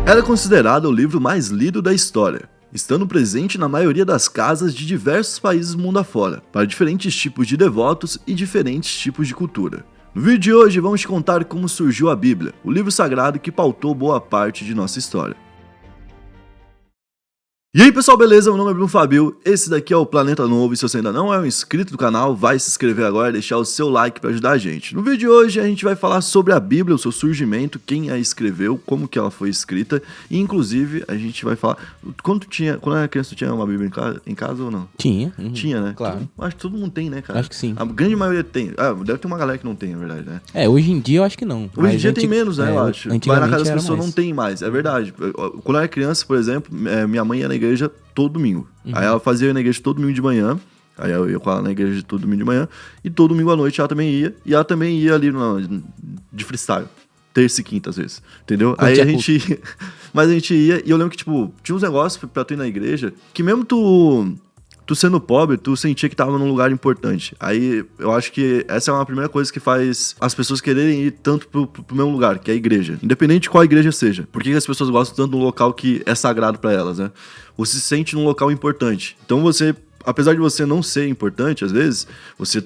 Era considerado o livro mais lido da história, estando presente na maioria das casas de diversos países mundo afora, para diferentes tipos de devotos e diferentes tipos de cultura. No vídeo de hoje vamos te contar como surgiu a Bíblia, o livro sagrado que pautou boa parte de nossa história. E aí pessoal, beleza? Meu nome é Bruno Fabio, esse daqui é o Planeta Novo e se você ainda não é um inscrito do canal, vai se inscrever agora e deixar o seu like para ajudar a gente. No vídeo de hoje a gente vai falar sobre a Bíblia, o seu surgimento, quem a escreveu, como que ela foi escrita e inclusive a gente vai falar... Quando era criança, tu tinha uma Bíblia em casa ou não? Tinha. Tinha, né? Claro. Acho que todo mundo tem, né, cara? Acho que sim. A grande maioria tem. Deve ter uma galera que não tem, na verdade, né? Hoje em dia eu acho que não. Hoje em dia tem menos, né, eu acho. Vai na casa das pessoas não tem mais, é verdade. Quando eu era criança, por exemplo, minha mãe ia na igreja todo domingo. Aí ela fazia na igreja todo domingo de manhã. Aí eu ia com ela na igreja todo domingo de manhã. E todo domingo à noite ela também ia. E ela também ia ali de freestyle. Terça e quinta, às vezes. Entendeu? Aí a gente ia. Mas a gente ia. E eu lembro que, tipo, tinha uns negócios pra tu ir na igreja que mesmo tu sendo pobre, tu sentia que tava num lugar importante. Aí eu acho que essa é uma primeira coisa que faz as pessoas quererem ir tanto pro mesmo lugar, que é a igreja. Independente de qual igreja seja. Por que as pessoas gostam tanto de um local que é sagrado pra elas, né? Você se sente num local importante. Então você, apesar de você não ser importante, às vezes, você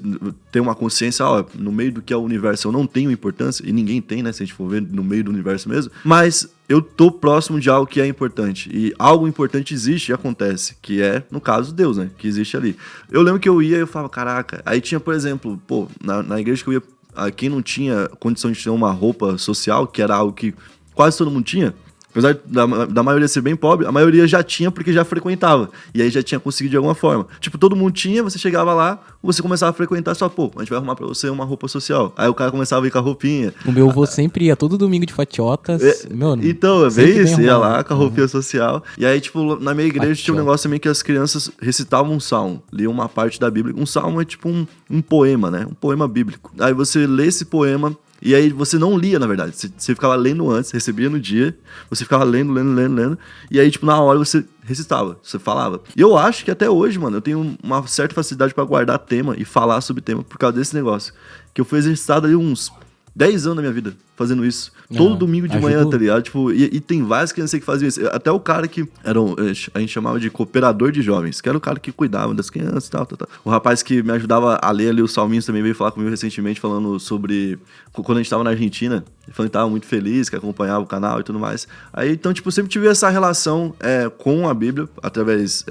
tem uma consciência, no meio do que é o universo eu não tenho importância, e ninguém tem, né, se a gente for ver no meio do universo mesmo, mas eu tô próximo de algo que é importante, e algo importante existe e acontece, que é, no caso, Deus, né, que existe ali. Eu lembro que eu ia e eu falava, caraca, aí tinha, por exemplo, na igreja que eu ia, quem não tinha condição de ter uma roupa social, que era algo que quase todo mundo tinha, apesar da maioria ser bem pobre, a maioria já tinha porque já frequentava. E aí já tinha conseguido de alguma forma. Tipo, todo mundo tinha, você chegava lá, você começava a frequentar, só, a gente vai arrumar pra você uma roupa social. Aí o cara começava a ir com a roupinha. O meu avô sempre ia todo domingo de fatiotas. Então, é bem isso, ia lá com a roupinha social. E aí, tipo, na minha igreja tinha um negócio também que as crianças recitavam um salmo, liam uma parte da Bíblia. Um salmo é tipo um poema, né? Um poema bíblico. Aí você lê esse poema. E aí você não lia, na verdade. Você ficava lendo antes, recebia no dia, você ficava lendo. E aí, tipo, na hora você recitava, você falava. E eu acho que até hoje, mano, eu tenho uma certa facilidade pra guardar tema e falar sobre tema por causa desse negócio. Que eu fui exercitado ali uns 10 anos da minha vida fazendo isso. Todo domingo de manhã, tá ligado? Tipo, e tem várias crianças que faziam isso. Até o cara que a gente chamava de cooperador de jovens, que era o cara que cuidava das crianças e tal. O rapaz que me ajudava a ler ali os salminhos também veio falar comigo recentemente, falando sobre quando a gente tava na Argentina. Ele falou que tava muito feliz, que acompanhava o canal e tudo mais. Aí, então, tipo, eu sempre tive essa relação com a Bíblia, através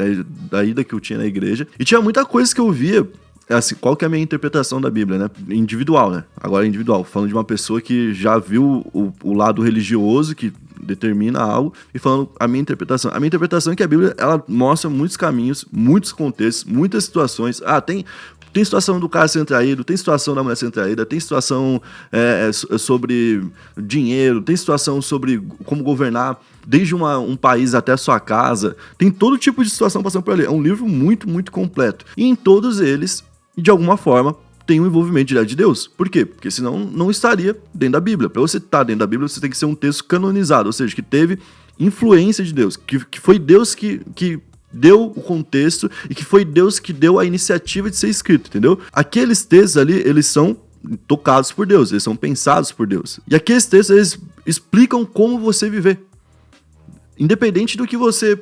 da ida que eu tinha na igreja. E tinha muita coisa que eu via. Assim, qual que é a minha interpretação da Bíblia, né? Individual, né? Agora individual, falando de uma pessoa que já viu o lado religioso que determina algo e falando a minha interpretação. A minha interpretação é que a Bíblia, ela mostra muitos caminhos, muitos contextos, muitas situações. Tem situação do cara sendo traído, tem situação da mulher sendo traída, tem situação sobre dinheiro, tem situação sobre como governar, desde um país até a sua casa. Tem todo tipo de situação passando por ali. É um livro muito, muito completo. E em todos eles, de alguma forma, tem um envolvimento direto de Deus. Por quê? Porque senão não estaria dentro da Bíblia. Para você estar dentro da Bíblia, você tem que ser um texto canonizado, ou seja, que teve influência de Deus, que foi Deus que deu o contexto e que foi Deus que deu a iniciativa de ser escrito, entendeu? Aqueles textos ali, eles são tocados por Deus, eles são pensados por Deus. E aqueles textos, eles explicam como você viver. Independente do que você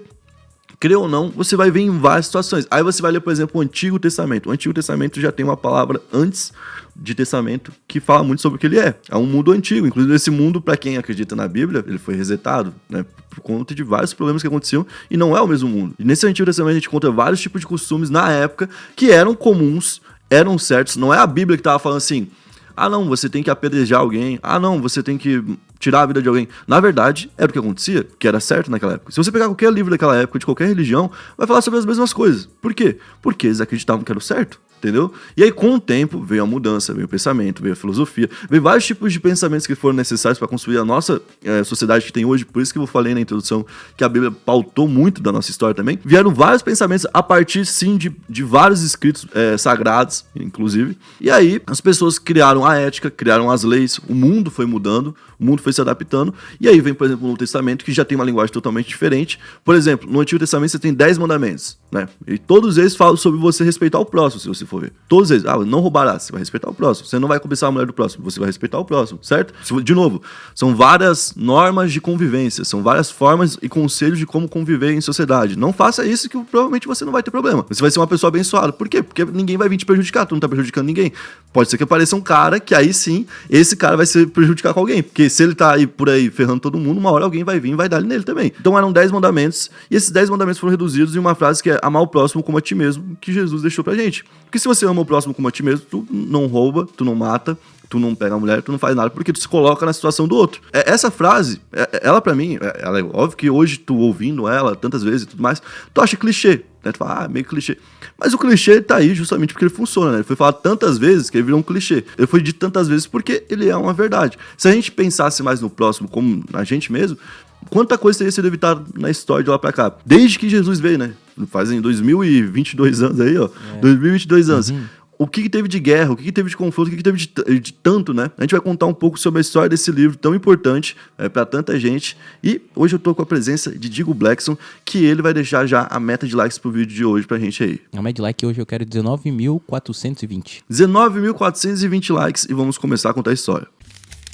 crê ou não, você vai ver em várias situações. Aí você vai ler, por exemplo, o Antigo Testamento. O Antigo Testamento já tem uma palavra antes de Testamento que fala muito sobre o que ele é. É um mundo antigo. Inclusive, esse mundo, para quem acredita na Bíblia, ele foi resetado, né? Por conta de vários problemas que aconteciam e não é o mesmo mundo. E nesse Antigo Testamento a gente encontra vários tipos de costumes na época que eram comuns, eram certos. Não é a Bíblia que estava falando assim, não, você tem que apedrejar alguém. Não, você tem que tirar a vida de alguém. Na verdade, era o que acontecia, que era certo naquela época. Se você pegar qualquer livro daquela época, de qualquer religião, vai falar sobre as mesmas coisas. Por quê? Porque eles acreditavam que era o certo. Entendeu? E aí, com o tempo, veio a mudança, veio o pensamento, veio a filosofia, veio vários tipos de pensamentos que foram necessários para construir a nossa sociedade que tem hoje. Por isso que eu falei na introdução que a Bíblia pautou muito da nossa história também. Vieram vários pensamentos a partir, sim, de vários escritos sagrados, inclusive. E aí, as pessoas criaram a ética, criaram as leis, o mundo foi mudando, o mundo foi se adaptando. E aí vem, por exemplo, o Novo Testamento, que já tem uma linguagem totalmente diferente. Por exemplo, no Antigo Testamento você tem 10 mandamentos, né? E todos eles falam sobre você respeitar o próximo. Se você for ver. Todos eles. Não roubarás, você vai respeitar o próximo. Você não vai cobiçar a mulher do próximo, você vai respeitar o próximo, certo? De novo, são várias normas de convivência, são várias formas e conselhos de como conviver em sociedade. Não faça isso que provavelmente você não vai ter problema. Você vai ser uma pessoa abençoada. Por quê? Porque ninguém vai vir te prejudicar, tu não tá prejudicando ninguém. Pode ser que apareça um cara que aí sim, esse cara vai se prejudicar com alguém. Porque se ele tá aí por aí ferrando todo mundo, uma hora alguém vai vir e vai dar nele também. Então eram 10 mandamentos, e esses 10 mandamentos foram reduzidos em uma frase que é amar o próximo como a ti mesmo, que Jesus deixou pra gente. Porque se você ama o próximo como a ti mesmo, tu não rouba, tu não mata, tu não pega a mulher, tu não faz nada, porque tu se coloca na situação do outro. Essa frase, ela pra mim, ela é óbvio que hoje tu ouvindo ela tantas vezes e tudo mais, tu acha clichê, né? Tu fala, meio clichê. Mas o clichê tá aí justamente porque ele funciona, né? Ele foi falado tantas vezes que ele virou um clichê. Ele foi dito tantas vezes porque ele é uma verdade. Se a gente pensasse mais no próximo como na gente mesmo, quanta coisa teria sido evitada na história de lá pra cá. Desde que Jesus veio, né? Fazem 2022 anos aí, ó. 2022 anos. O que teve de guerra, o que teve de confronto, o que teve de tanto, né? A gente vai contar um pouco sobre a história desse livro tão importante para tanta gente. E hoje eu tô com a presença de Digo Blackson, que ele vai deixar já a meta de likes pro vídeo de hoje pra gente aí. A meta de like hoje eu quero 19.420. 19.420 likes e vamos começar a contar a história.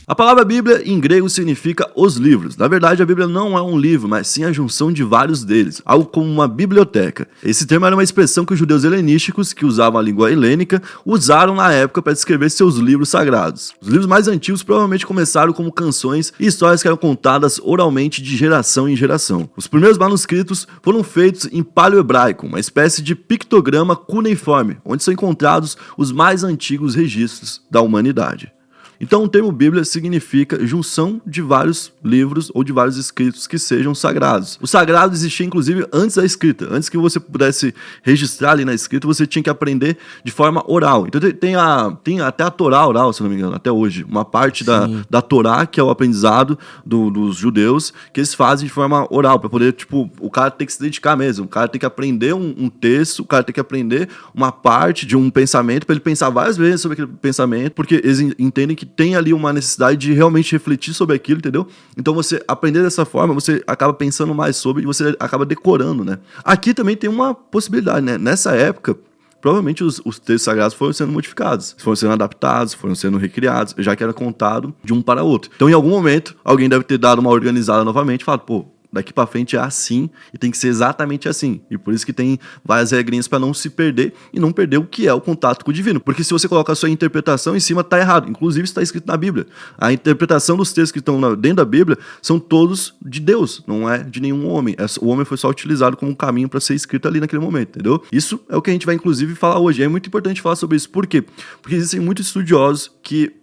A palavra Bíblia em grego significa os livros. Na verdade, a Bíblia não é um livro, mas sim a junção de vários deles, algo como uma biblioteca. Esse termo era uma expressão que os judeus helenísticos, que usavam a língua helênica, usaram na época para descrever seus livros sagrados. Os livros mais antigos provavelmente começaram como canções e histórias que eram contadas oralmente de geração em geração. Os primeiros manuscritos foram feitos em paleohebraico, uma espécie de pictograma cuneiforme, onde são encontrados os mais antigos registros da humanidade. Então o termo Bíblia significa junção de vários livros ou de vários escritos que sejam sagrados. O sagrado existia inclusive antes da escrita. Antes que você pudesse registrar ali na escrita, você tinha que aprender de forma oral. Então tem até a Torá oral, se não me engano, até hoje. Uma parte da Torá, que é o aprendizado dos judeus, que eles fazem de forma oral, para poder, tipo, o cara tem que se dedicar mesmo. O cara tem que aprender um texto, o cara tem que aprender uma parte de um pensamento, para ele pensar várias vezes sobre aquele pensamento, porque eles entendem que tem ali uma necessidade de realmente refletir sobre aquilo, entendeu? Então você aprender dessa forma, você acaba pensando mais sobre e você acaba decorando, né? Aqui também tem uma possibilidade, né? Nessa época, provavelmente os textos sagrados foram sendo modificados, foram sendo adaptados, foram sendo recriados, já que era contado de um para outro. Então em algum momento, alguém deve ter dado uma organizada novamente e falado, pô, daqui pra frente é assim e tem que ser exatamente assim. E por isso que tem várias regrinhas pra não se perder e não perder o que é o contato com o divino. Porque se você coloca a sua interpretação em cima, tá errado. Inclusive está escrito na Bíblia. A interpretação dos textos que estão dentro da Bíblia são todos de Deus, não é de nenhum homem. O homem foi só utilizado como um caminho para ser escrito ali naquele momento, entendeu? Isso é o que a gente vai inclusive falar hoje. É muito importante falar sobre isso. Por quê? Porque existem muitos estudiosos que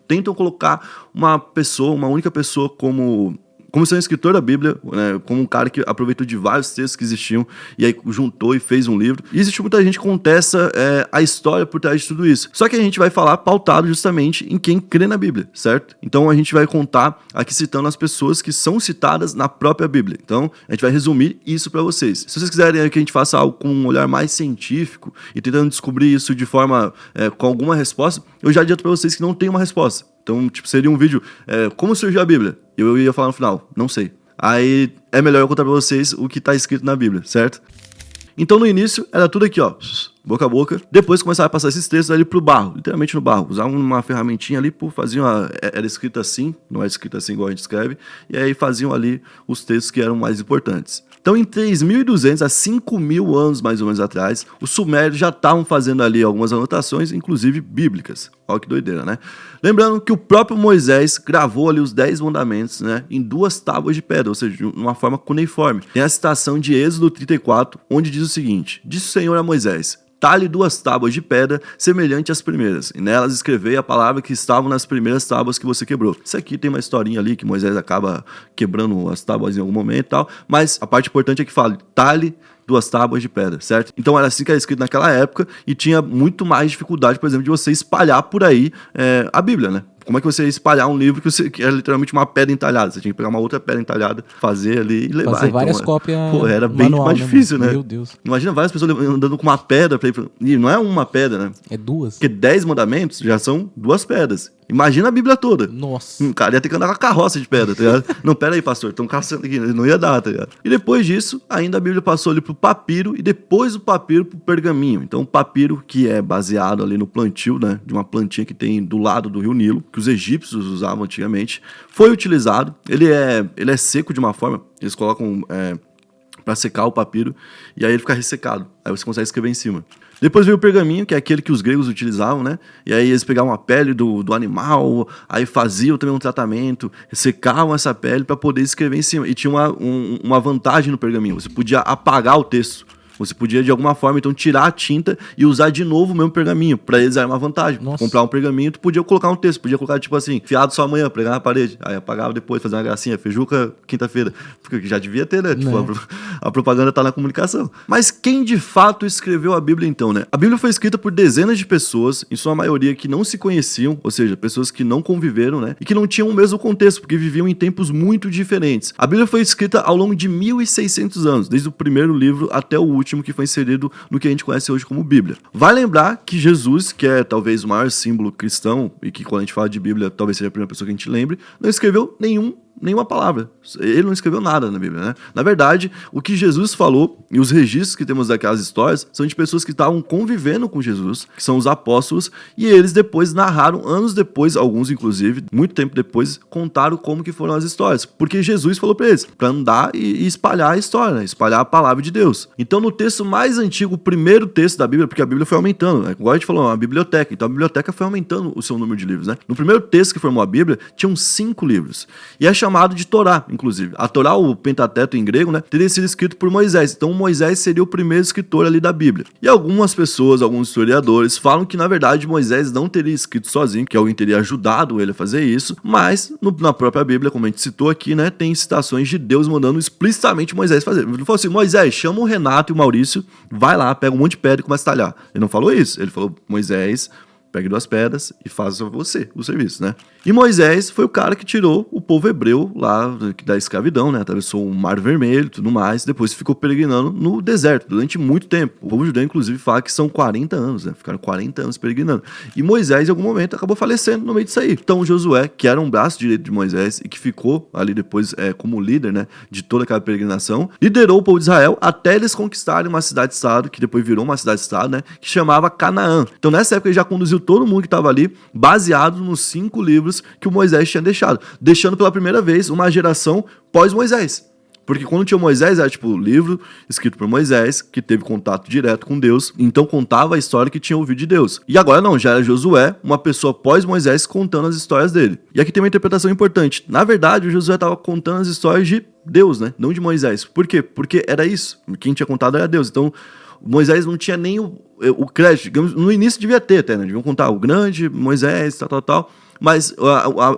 tentam colocar uma única pessoa como ser um escritor da Bíblia, né, como um cara que aproveitou de vários textos que existiam e aí juntou e fez um livro. E existe muita gente que contesta a história por trás de tudo isso. Só que a gente vai falar pautado justamente em quem crê na Bíblia, certo? Então a gente vai contar aqui citando as pessoas que são citadas na própria Bíblia. Então a gente vai resumir isso para vocês. Se vocês quiserem que a gente faça algo com um olhar mais científico e tentando descobrir isso de forma com alguma resposta, eu já adianto para vocês que não tem uma resposta. Então, tipo, seria um vídeo, como surgiu a Bíblia? Eu ia falar no final, não sei. Aí é melhor eu contar pra vocês o que tá escrito na Bíblia, certo? Então no início era tudo aqui, ó, boca a boca. Depois começaram a passar esses textos ali pro barro, literalmente no barro. Usavam uma ferramentinha ali, faziam era escrito assim, não é escrito assim igual a gente escreve. E aí faziam ali os textos que eram mais importantes. Então em 3.200 a 5.000 anos mais ou menos atrás, os sumérios já estavam fazendo ali algumas anotações, inclusive bíblicas. Olha que doideira, né? Lembrando que o próprio Moisés gravou ali os 10 mandamentos, né, em 2 tábuas de pedra, ou seja, de uma forma cuneiforme. Tem a citação de Êxodo 34, onde diz o seguinte: disse o Senhor a Moisés: talhe 2 tábuas de pedra, semelhante às primeiras, e nelas escrevei a palavra que estavam nas primeiras tábuas que você quebrou. Isso aqui tem uma historinha ali que Moisés acaba quebrando as tábuas em algum momento e tal, mas a parte importante é que fala, talhe 2 tábuas de pedra, certo? Então era assim que era escrito naquela época e tinha muito mais dificuldade, por exemplo, de você espalhar por aí a Bíblia, né? Como é que você ia espalhar um livro que é literalmente uma pedra entalhada? Você tinha que pegar uma outra pedra entalhada, fazer ali e levar. Fazer várias cópias. Pô, era bem mais difícil, né? Meu Deus. Imagina várias pessoas andando com uma pedra pra ir. E não é uma pedra, né? É 2. Porque 10 mandamentos já são 2 pedras. Imagina a Bíblia toda. Nossa. O cara ia ter que andar com a carroça de pedra, tá ligado? Não, pera aí, pastor, estão caçando aqui. Não ia dar, tá ligado? E depois disso, ainda a Bíblia passou ali pro papiro e depois do papiro pro pergaminho. Então, o papiro, que é baseado ali no plantio, né, de uma plantinha que tem do lado do rio Nilo, que os egípcios usavam antigamente, foi utilizado. Ele é seco de uma forma, eles colocam para secar o papiro e aí ele fica ressecado. Aí você consegue escrever em cima. Depois veio o pergaminho, que é aquele que os gregos utilizavam, né? E aí eles pegavam a pele do animal, aí faziam também um tratamento, secavam essa pele para poder escrever em cima. E tinha uma vantagem no pergaminho, você podia apagar o texto. Você podia, de alguma forma, então, tirar a tinta e usar de novo o mesmo pergaminho. Pra eles era uma vantagem. Nossa. Comprar um pergaminho, tu podia colocar um texto. Podia colocar, tipo assim, fiado só amanhã, pregar na parede. Aí apagava depois, fazer uma gracinha. Feijuca, quinta-feira. Porque já devia ter, né? Tipo, a propaganda tá na comunicação. Mas quem, de fato, escreveu a Bíblia, então, né? A Bíblia foi escrita por dezenas de pessoas, em sua maioria que não se conheciam, ou seja, pessoas que não conviveram, né? E que não tinham o mesmo contexto, porque viviam em tempos muito diferentes. A Bíblia foi escrita ao longo de 1.600 anos, desde o primeiro livro até o último, que foi inserido no que a gente conhece hoje como Bíblia. Vai lembrar que Jesus, que é talvez o maior símbolo cristão, e que quando a gente fala de Bíblia, talvez seja a primeira pessoa que a gente lembre, não escreveu nenhuma palavra. Ele não escreveu nada na Bíblia, né? Na verdade, o que Jesus falou e os registros que temos daquelas histórias são de pessoas que estavam convivendo com Jesus, que são os apóstolos, e eles depois narraram, anos depois, alguns inclusive, muito tempo depois, contaram como que foram as histórias. Porque Jesus falou para eles, para andar e espalhar a história, né? Espalhar a palavra de Deus. Então, no texto mais antigo, o primeiro texto da Bíblia, porque a Bíblia foi aumentando, né? Igual a gente falou, uma biblioteca. Então, a biblioteca foi aumentando o seu número de livros, né? No primeiro texto que formou a Bíblia, tinham 5 livros. E é chamado de Torá, inclusive. A Torá, o Pentateuco em grego, né, teria sido escrito por Moisés. Então, Moisés seria o primeiro escritor ali da Bíblia. E algumas pessoas, alguns historiadores, falam que, na verdade, Moisés não teria escrito sozinho, que alguém teria ajudado ele a fazer isso, mas na própria Bíblia, como a gente citou aqui, né, tem citações de Deus mandando explicitamente Moisés fazer. Ele falou assim, Moisés, chama o Renato e o Maurício, vai lá, pega um monte de pedra e começa a talhar. Ele não falou isso. Ele falou, Moisés, pegue 2 pedras e faça você o serviço, né? E Moisés foi o cara que tirou o povo hebreu lá da escravidão, né? Atravessou o Mar Vermelho e tudo mais, depois ficou peregrinando no deserto durante muito tempo. O povo judeu, inclusive, fala que são 40 anos, né? Ficaram 40 anos peregrinando. E Moisés, em algum momento, acabou falecendo no meio disso aí. Então, Josué, que era um braço direito de Moisés e que ficou ali depois como líder, né? De toda aquela peregrinação, liderou o povo de Israel até eles conquistarem uma cidade-estado, que depois virou uma cidade-estado, né? Que chamava Canaã. Então, nessa época, ele já conduziu todo mundo que estava ali, baseado nos 5 livros que o Moisés tinha deixando pela primeira vez uma geração pós-Moisés. Porque quando tinha Moisés, era tipo livro escrito por Moisés, que teve contato direto com Deus, então contava a história que tinha ouvido de Deus. E agora não, já era Josué, uma pessoa pós-Moisés, contando as histórias dele. E aqui tem uma interpretação importante. Na verdade, o Josué estava contando as histórias de Deus, né? Não de Moisés. Por quê? Porque era isso. Quem tinha contado era Deus. Então, Moisés não tinha nem o crédito. Digamos, no início devia ter até, né? Deviam contar o grande Moisés, tal. Mas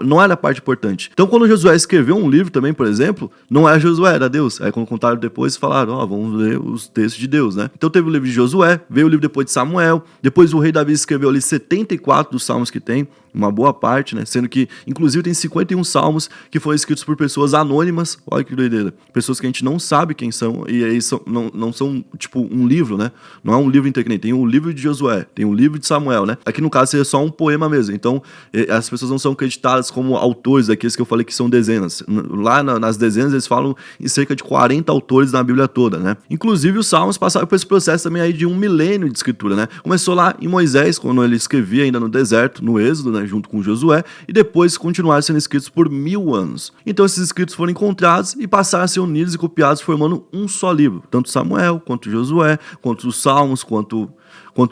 não era a parte importante. Então, quando Josué escreveu um livro também, por exemplo, não era Josué, era Deus. Aí, quando contaram depois, falaram, vamos ler os textos de Deus, né? Então, teve o livro de Josué, veio o livro depois de Samuel, depois o rei Davi escreveu ali 74 dos salmos que tem, uma boa parte, né? Sendo que, inclusive, tem 51 salmos que foram escritos por pessoas anônimas. Olha que doideira. Pessoas que a gente não sabe quem são, e aí não são, tipo, um livro, né? Não é um livro inteiro, tem o livro de Josué, tem o livro de Samuel, né? Aqui, no caso, seria só um poema mesmo. Então, as pessoas não são creditadas como autores daqueles que eu falei que são dezenas. Lá nas dezenas, eles falam em cerca de 40 autores na Bíblia toda, né? Inclusive, os salmos passaram por esse processo também aí de 1 milênio de escritura, né? Começou lá em Moisés, quando ele escrevia ainda no deserto, no Êxodo, né? Junto com Josué, e depois continuaram sendo escritos por 1000 anos. Então esses escritos foram encontrados e passaram a ser unidos e copiados, formando um só livro. Tanto Samuel, quanto Josué, quanto os Salmos, quanto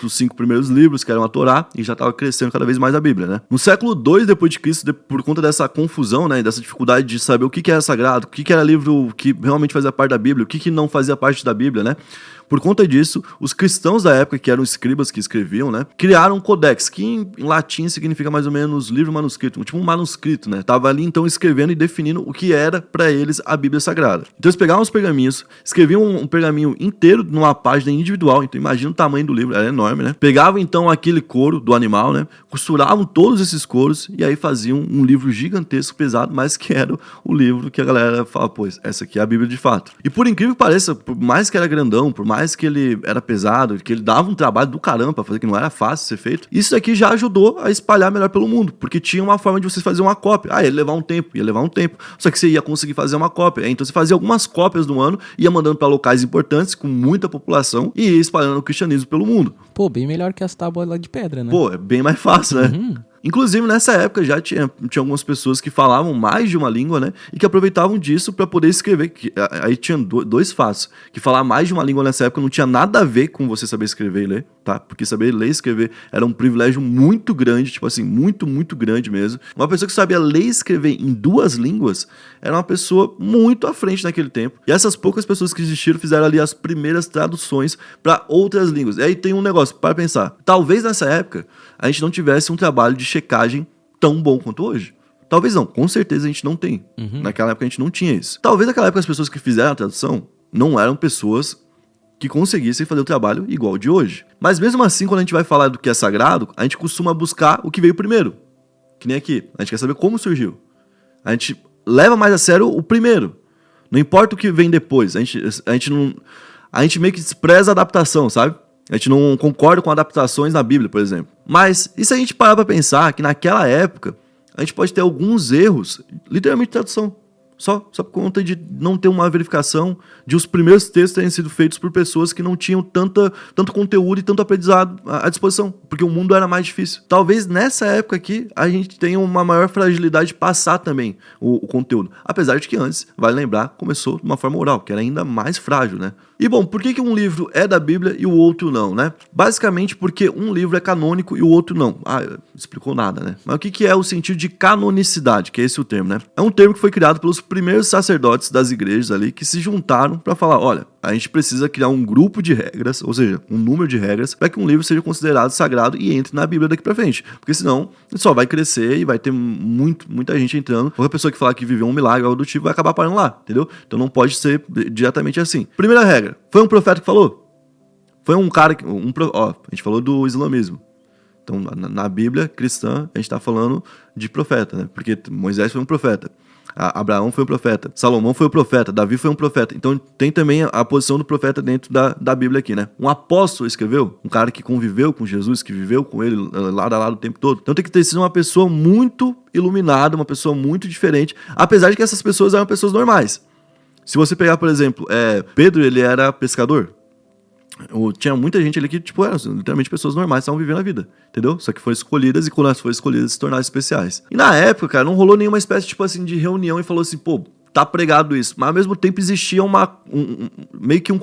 os 5 primeiros livros, que eram a Torá, e já estava crescendo cada vez mais a Bíblia, né? No século II depois de Cristo, por conta dessa confusão, né, dessa dificuldade de saber o que era sagrado, o que era livro que realmente fazia parte da Bíblia, o que não fazia parte da Bíblia, né? Por conta disso, os cristãos da época, que eram escribas que escreviam, né, criaram um codex, que em latim significa mais ou menos livro manuscrito, tipo um manuscrito, né? Tava ali então escrevendo e definindo o que era para eles a Bíblia Sagrada. Então eles pegavam os pergaminhos, escreviam um pergaminho inteiro numa página individual, então imagina o tamanho do livro, livro, era enorme, né? Pegavam então aquele couro do animal, né? Costuravam todos esses couros e aí faziam um livro gigantesco, pesado, mas que era o livro que a galera fala, pois, essa aqui é a Bíblia de fato. E por incrível que pareça, por mais que era grandão, por mais que ele era pesado, que ele dava um trabalho do caramba pra fazer, que não era fácil ser feito, isso daqui já ajudou a espalhar melhor pelo mundo, porque tinha uma forma de você fazer uma cópia. Ia levar um tempo, só que você ia conseguir fazer uma cópia. Então você fazia algumas cópias no ano, ia mandando pra locais importantes, com muita população, e ia espalhando o cristianismo pelo mundo. Pô, bem melhor que as tábuas lá de pedra, né? Pô, é bem mais fácil, né? Inclusive, nessa época já tinha algumas pessoas que falavam mais de uma língua, né? E que aproveitavam disso para poder escrever. Aí tinha dois fatos. Que falar mais de uma língua nessa época não tinha nada a ver com você saber escrever e ler, tá? Porque saber ler e escrever era um privilégio muito grande, tipo assim, muito, muito grande mesmo. Uma pessoa que sabia ler e escrever em 2 línguas era uma pessoa muito à frente naquele tempo. E essas poucas pessoas que existiram fizeram ali as primeiras traduções para outras línguas. E aí tem um negócio, para pensar. Talvez nessa época a gente não tivesse um trabalho de checagem tão bom quanto hoje. Talvez não, com certeza a gente não tem. Naquela época a gente não tinha isso. Talvez naquela época as pessoas que fizeram a tradução não eram pessoas que conseguissem fazer o trabalho igual o de hoje. Mas mesmo assim, quando a gente vai falar do que é sagrado, a gente costuma buscar o que veio primeiro. Que nem aqui, a gente quer saber como surgiu. A gente leva mais a sério o primeiro. Não importa o que vem depois. A gente meio que despreza a adaptação, sabe? A gente não concorda com adaptações na Bíblia, por exemplo. Mas, e se a gente parar pra pensar que naquela época, a gente pode ter alguns erros, literalmente de tradução. Só por conta de não ter uma verificação de os primeiros textos terem sido feitos por pessoas que não tinham tanto conteúdo e tanto aprendizado à disposição, porque o mundo era mais difícil. Talvez nessa época aqui a gente tenha uma maior fragilidade de passar também o conteúdo. Apesar de que antes, vale lembrar, começou de uma forma oral, que era ainda mais frágil, né? E bom, por que um livro é da Bíblia e o outro não, né? Basicamente porque um livro é canônico e o outro não. Explicou nada, né? Mas o que é o sentido de canonicidade, que é esse o termo, né? É um termo que foi criado pelos primeiros sacerdotes das igrejas ali, que se juntaram para falar, olha, a gente precisa criar um grupo de regras, ou seja, um número de regras, para que um livro seja considerado sagrado e entre na Bíblia daqui para frente. Porque senão, só vai crescer e vai ter muita gente entrando. Qualquer pessoa que falar que viveu um milagre ou algo do tipo vai acabar parando lá, entendeu? Então não pode ser diretamente assim. Primeira regra, foi um profeta que falou? Foi um cara que... a gente falou do islamismo. Então, na Bíblia cristã, a gente está falando de profeta, né? Porque Moisés foi um profeta. Abraão foi um profeta, Salomão foi um profeta, Davi foi um profeta. Então tem também a posição do profeta dentro da Bíblia aqui, né? Um apóstolo escreveu, um cara que conviveu com Jesus, que viveu com ele lado a lado o tempo todo. Então tem que ter sido uma pessoa muito iluminada, uma pessoa muito diferente, apesar de que essas pessoas eram pessoas normais. Se você pegar, por exemplo, Pedro, ele era pescador. Tinha muita gente ali que, tipo, eram literalmente pessoas normais, estavam vivendo a vida, entendeu? Só que foram escolhidas e quando elas foram escolhidas se tornaram especiais. E na época, cara, não rolou nenhuma espécie, tipo assim, de reunião e falou assim, pô, tá pregado isso. Mas ao mesmo tempo existia meio que um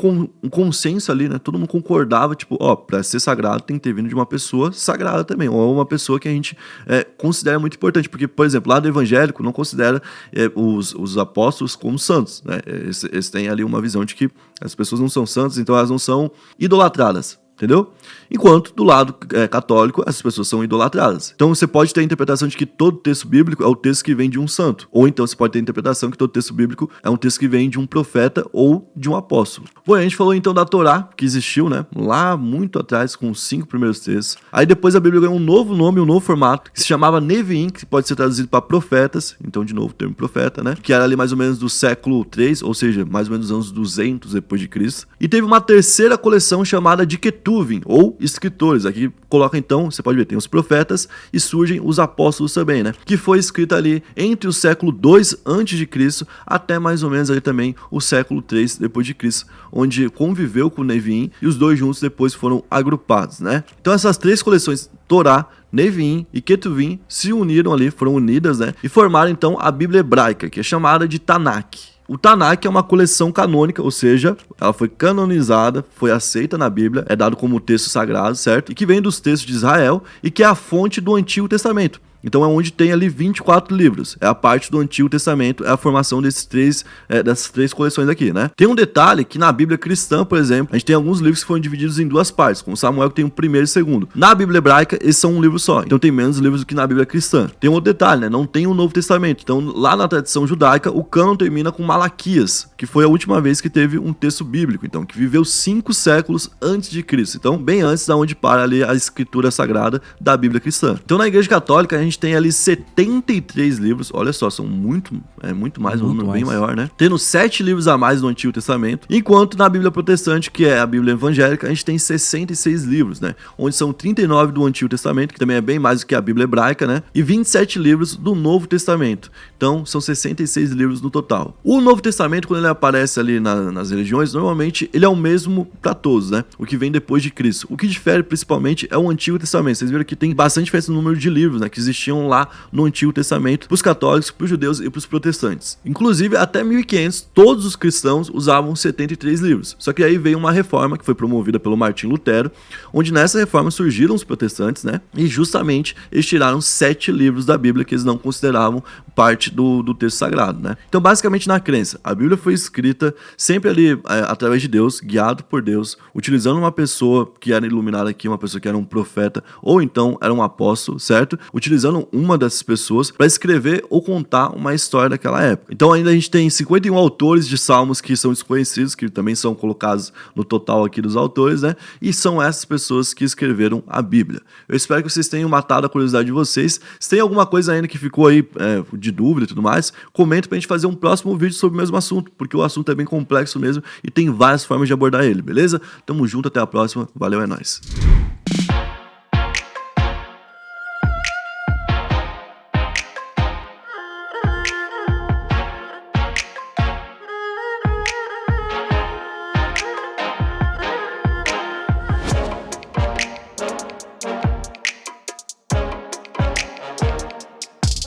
consenso ali, né? Todo mundo concordava, tipo, pra ser sagrado tem que ter vindo de uma pessoa sagrada também, ou uma pessoa que a gente considera muito importante. Porque, por exemplo, lá do evangélico não considera os apóstolos como santos, né? Eles têm ali uma visão de que as pessoas não são santas, então elas não são idolatradas. Entendeu? Enquanto do lado católico as pessoas são idolatradas. Então você pode ter a interpretação de que todo texto bíblico é o texto que vem de um santo. Ou então você pode ter a interpretação que todo texto bíblico é um texto que vem de um profeta ou de um apóstolo. Bom, a gente falou então da Torá, que existiu, né? Lá muito atrás, com os 5 primeiros textos. Aí depois a Bíblia ganhou um novo nome, um novo formato, que se chamava Neviim, que pode ser traduzido para profetas. Então, de novo, o termo profeta, né? Que era ali mais ou menos do século 3, ou seja, mais ou menos dos anos 200 depois de Cristo. E teve uma terceira coleção chamada de Ketuvim, ou escritores. Aqui coloca então, você pode ver, tem os profetas e surgem os apóstolos também, né? Que foi escrita ali entre o século 2 a.C. até mais ou menos ali também o século 3 depois de Cristo, onde conviveu com Neviim e os dois juntos depois foram agrupados, né? Então essas 3 coleções, Torá, Neviim e Ketuvim, se uniram ali, foram unidas, né? E formaram então a Bíblia hebraica, que é chamada de Tanakh. O Tanakh é uma coleção canônica, ou seja, ela foi canonizada, foi aceita na Bíblia, é dado como texto sagrado, certo? E que vem dos textos de Israel e que é a fonte do Antigo Testamento. Então é onde tem ali 24 livros. É a parte do Antigo Testamento, é a formação dessas três coleções aqui, né? Tem um detalhe que na Bíblia cristã, por exemplo, a gente tem alguns livros que foram divididos em duas partes, como Samuel, que tem o primeiro e o segundo. Na Bíblia hebraica, esses são um livro só, então tem menos livros do que na Bíblia cristã. Tem um outro detalhe, né? Não tem o Novo Testamento. Então, lá na tradição judaica, o cânon termina com Malaquias, que foi a última vez que teve um texto bíblico, então, que viveu 5 séculos antes de Cristo. Então, bem antes da onde para ali a escritura sagrada da Bíblia cristã. Então, na Igreja Católica, a gente tem ali 73 livros, olha só, são muito mais, um número bem maior, né? Tendo 7 livros a mais no Antigo Testamento, enquanto na Bíblia Protestante, que é a Bíblia evangélica, a gente tem 66 livros, né? Onde são 39 do Antigo Testamento, que também é bem mais do que a Bíblia hebraica, né? E 27 livros do Novo Testamento. Então, são 66 livros no total. O Novo Testamento, quando ele aparece ali nas religiões, normalmente ele é o mesmo para todos, né? O que vem depois de Cristo. O que difere principalmente é o Antigo Testamento. Vocês viram que tem bastante diferença no número de livros, né? Que existiam lá no Antigo Testamento para os católicos, para os judeus e para os protestantes. Inclusive, até 1500, todos os cristãos usavam 73 livros. Só que aí veio uma reforma que foi promovida pelo Martim Lutero, onde nessa reforma surgiram os protestantes, né? E justamente eles tiraram 7 livros da Bíblia que eles não consideravam parte do texto sagrado, né? Então, basicamente, na crença, a Bíblia foi escrita sempre ali através de Deus, guiado por Deus, utilizando uma pessoa que era iluminada aqui, uma pessoa que era um profeta, ou então era um apóstolo, certo? Utilizando uma dessas pessoas para escrever ou contar uma história daquela época. Então, ainda a gente tem 51 autores de salmos que são desconhecidos, que também são colocados no total aqui dos autores, né? E são essas pessoas que escreveram a Bíblia. Eu espero que vocês tenham matado a curiosidade de vocês. Se tem alguma coisa ainda que ficou aí de dúvida e tudo mais, comenta pra gente fazer um próximo vídeo sobre o mesmo assunto, porque o assunto é bem complexo mesmo e tem várias formas de abordar ele, beleza? Tamo junto, até a próxima. Valeu, é nóis.